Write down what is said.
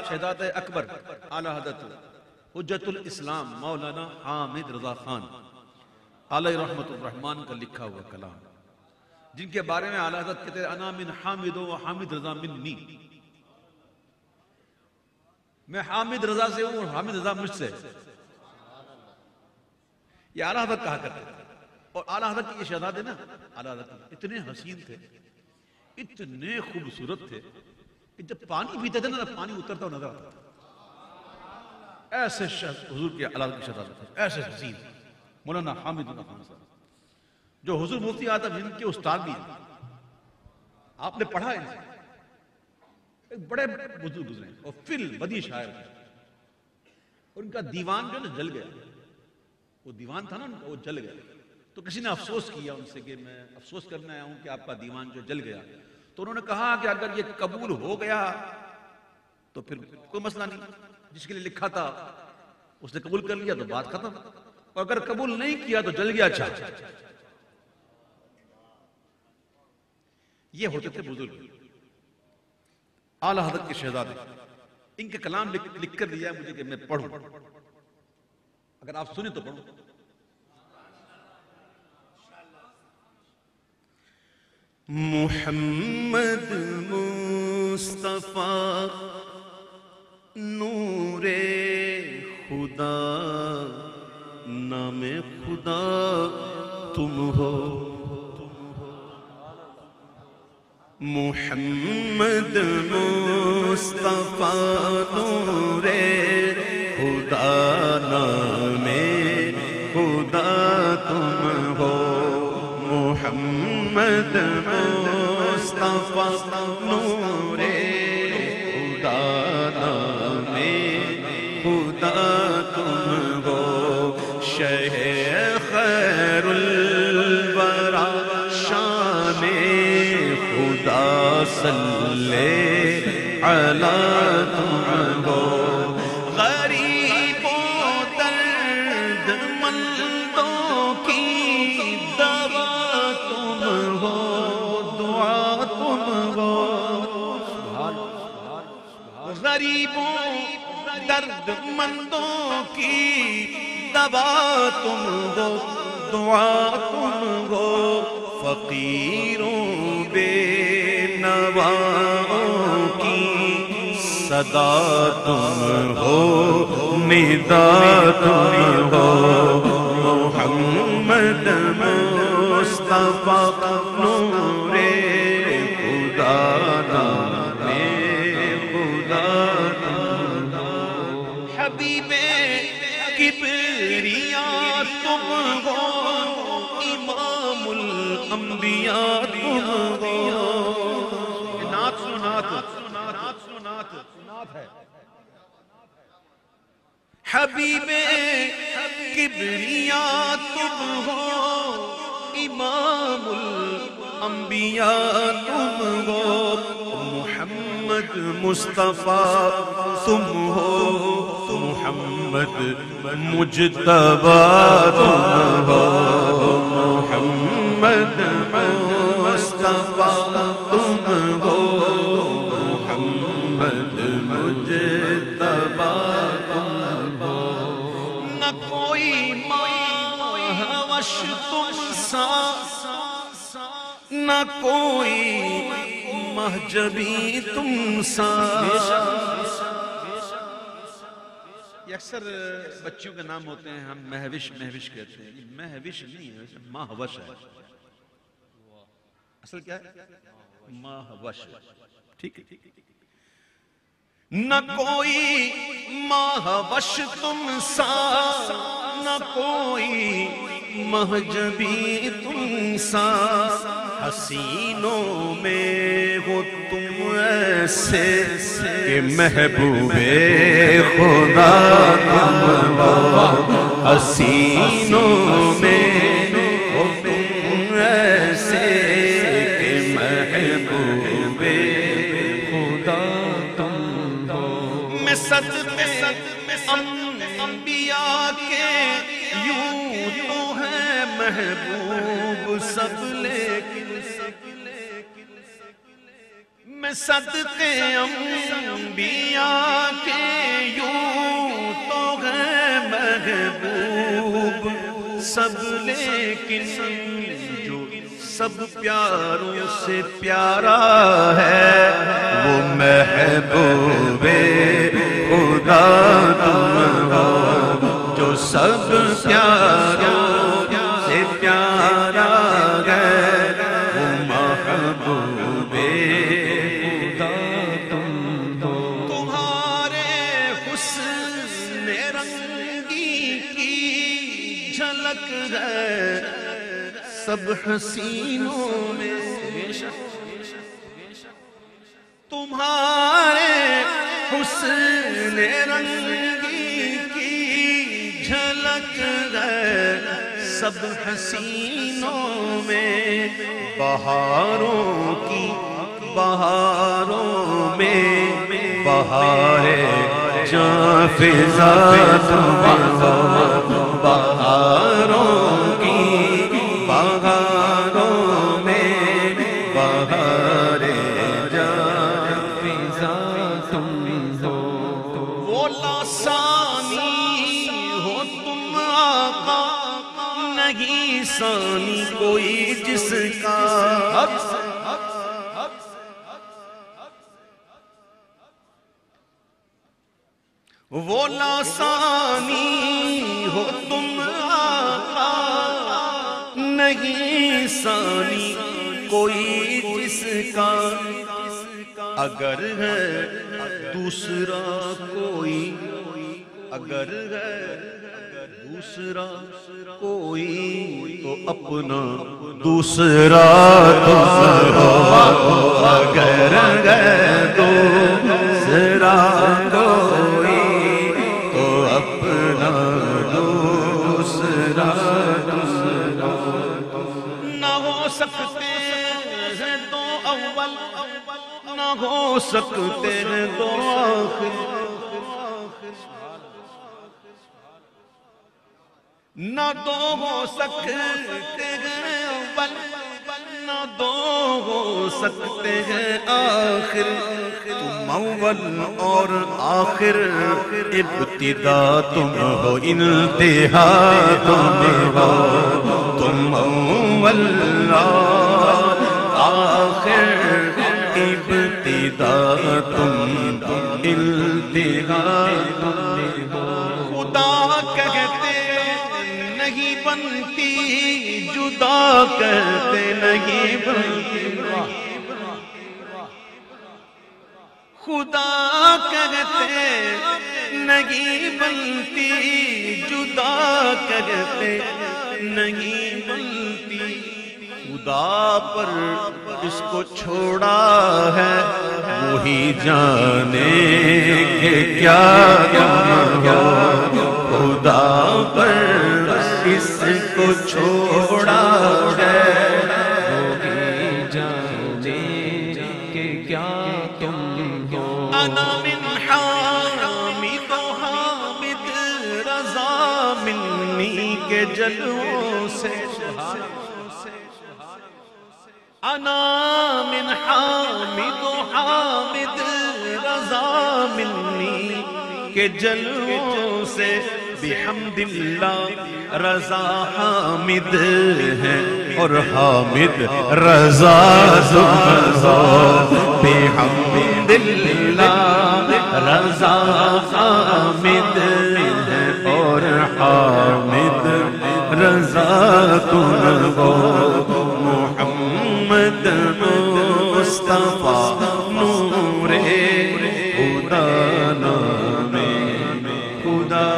شہزادہ اکبر اعلیٰ حضرت حجت الاسلام مولانا حامد رضا خان علیہ رحمت الرحمن کا لکھا ہوا کلام، جن کے بارے میں اعلیٰ حضرت کہتے ہیں انا من حامد و حامد رضا منی، میں حامد رضا سے ہوں اور حامد رضا مجھ سے۔ یہ اعلیٰ حضرت کہا کرتے تھے۔ اور اعلیٰ حضرت کے یہ شہزادے نا، اعلیٰ حضرت اتنے حسین تھے، اتنے خوبصورت تھے کہ جب پانی پیتے تھے نا پانی اترتا ہوا نظر آتا تھا۔ ایسے حضور کے اعلیٰ حضرت کے شہزادے تھے، ایسے حسین مولانا حامد رضا خان صاحب، جو حضور مفتی اعظم ہند کے استاد بھی ہیں، آپ نے پڑھا ان سے، ایک بڑے بزرگ گزرے ہیں اور فل بدیع شاعر تھے، اور ان کا دیوان جو نا جل گیا، وہ دیوان تھا نا ان کا وہ جل گیا، تو کسی نے افسوس کیا ان سے کہ میں افسوس کرنے آیا ہوں کہ آپ کا دیوان جو جل گیا، تو انہوں نے کہا کہ اگر یہ قبول ہو گیا تو پھر کوئی مسئلہ نہیں، جس کے لیے لکھا تھا اس نے قبول کر لیا تو بات ختم، اور اگر قبول نہیں کیا تو جل گیا اچھا۔ یہ ہوتے تھے بزرگ اعلیٰ حضرت کے شہزادے، ان کے کلام لکھ کر دیا مجھے کہ میں پڑھوں، اگر آپ سنیں تو پڑھوں۔ محمد مصطفیٰ نور خدا، نام خدا تم ہو، محمد مصطفیٰ نور خدا، نام خدا تم ہو، محمد مصطفیٰ نور خدا، نام خدا تم ہو، شہ خیر الورا شان خدا صلی علی تم ہو، غریب و درد مندوں کی دوا تم ہو، دعا تم ہو، غریب و درد مندوں کی دوا تم ہو، دعا تم ہو، فقیروں بے نواؤں کی صدا تم ہو، ندا تم ہو، محمد مصطفیٰ نور خدا، نام خدا تم ہو، حبیب کبریاء تم ہو، امام الانبیاء تم ہو۔ نعت سنو، نعت سنو، نعت ہے۔ حبیب کبریاء تم ہو، امام الانبیاء تم ہو، محمد مصطفیٰ تم ہو، محمد مجتبی تم ہو، محمد مصطفیٰ تم ہو، محمد مجتبی تم ہو، نہ کوئی ماہوش تم سا، نہ کوئی مہجبی تم سا۔ یہ اکثر بچیوں کے نام ہوتے ہیں، ہم مہوش کہتے ہیں، یہ مہوش نہیں ہے، ماہوش ہے، اصل کیا ہے؟ ماہوش، ٹھیک ہے۔ نہ کوئی ماہوش تم سا، نہ کوئی مہجبی تم سا، حسینوں میں ہو تم ایسے کہ محبوب خدا تم ہو، حسینوں میں ہو تم ایسے کہ محبوب خدا تم ہو، میں صدقے انبیاء کے یوں تو ہے محبوب سب، لیکن میں صدقے انبیاء کے یوں تو ہے محبوب سب، لیکن جو سب پیاروں سے پیارا ہے وہ محبوب خدا تم ہو، جو سب پیاروں سے پیارا ہے وہ محبوب خدا تم ہو۔ تمہارے حسن رنگی کی جھلک ہے سب حسینوں میں، تمہارے حسن رنگی کی جھلک ہے سب حسینوں میں، بہاروں کی بہاروں میں بہار جاں فضا تم ہو، بہاروں کی بہاروں میں بہار جاں فضا تم ہو۔ وہ لاسانی ہو تم آقا، نہیں ثانی کوئی جس کا، وہ لاسانی ہو تم آقا، نہیں ثانی کوئی جس کا، اگر ہے دوسرا کوئی، اگر ہے دوسرا کوئی تو اپنا دوسرا تم ہو، اگر ہے دوسرا کوئی تو اپنا دوسرا تم ہو۔ نہ ہو سکتے ہیں دو اول، نہ ہو سکتے ہیں دو آخر، نہ دو ہو سکتے ہیں اول، نہ دو ہو سکتے ہیں آخر، تم اول اور آخر، ابتدا تم ہو انتہا تم ہو، تم اول اور آخر، ابتدا تم انتہا تم ہو۔ خدا کہتے نہیں بنتی جدا، کہتے نہیں بنتی، خدا کہتے نہیں بنتی جدا، کہتے نہیں بنتی، خدا پر جس کو چھوڑا ہے وہی جانے کہ کیا ہو، خدا پر جس کو چھوڑا ہے وہی جانے کہ کیا تم ہو۔ انا من حامد و حامد رضا منی کے جلووں سے، انا من حامد و حامد رضا منی کے جلووں سے، بحمد اللہ رضا حامد ہے اور حامد رضا تم ہو، بحمد اللہ رضا حامد ہے اور حامد رضا تم ہو۔ محمد مصطفیٰ نور خدا نام خدا